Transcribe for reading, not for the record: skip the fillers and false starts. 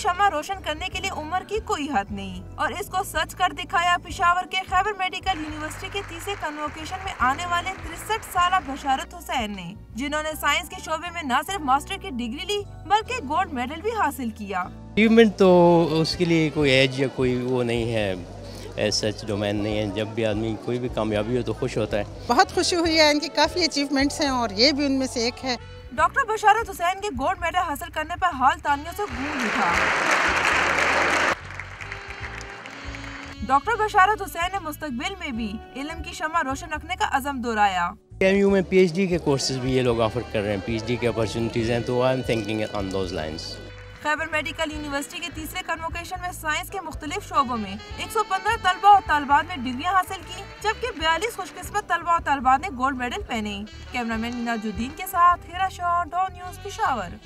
شمع روشن کرنے کے لیے عمر کی کوئی حد نہیں، اور اس کو سچ کر دکھایا پشاور کے خیبر میڈیکل یونیورسٹی کے تیسرے کنووکیشن میں آنے والے 63 سالہ بشارت حسین نے، جنہوں نے سائنس کے شعبے میں نہ صرف ماسٹر کی ڈگری لی بلکہ گولڈ میڈل بھی حاصل کیا۔ اچیومنٹ تو اس کے لیے کوئی ایج یا کوئی وہ نہیں ہے، سچ ڈومین نہیں ہے۔ جب بھی آدمی کوئی بھی کامیابی ہو تو خوش ہوتا ہے۔ بہت خوشی ہوئی ہے، ان کی کافی اچیومنٹس ہیں اور یہ بھی ان میں سے ایک ہے۔ ڈاکٹر بشارت حسین کے گولڈ میڈل حاصل کرنے پر ہال تالیوں سے گونج اٹھا۔ ڈاکٹر بشارت حسین نے مستقبل میں بھی علم کی شمع روشن رکھنے کا عزم دہرایا۔ KMU میں پی ایچ ڈی کے کورسز بھی یہ لوگ آفر کر رہے ہیں، پی ایچ ڈی کے اپرچونیٹیز ہیں، تو I am thinking on those lines. Khyber medical university کے تیسرے کنووکیشن میں سائنس کے مختلف شعبوں میں 115 طلبہ اور طالبات نے ڈگریاں حاصل کی، جبکہ 42 خوش قسمت طلبہ اور طالبات نے گولڈ میڈل پہنے۔ کیمرہ مین مناج الدین کے ساتھ ہیرا شاہ، ڈو نیوز پشاور۔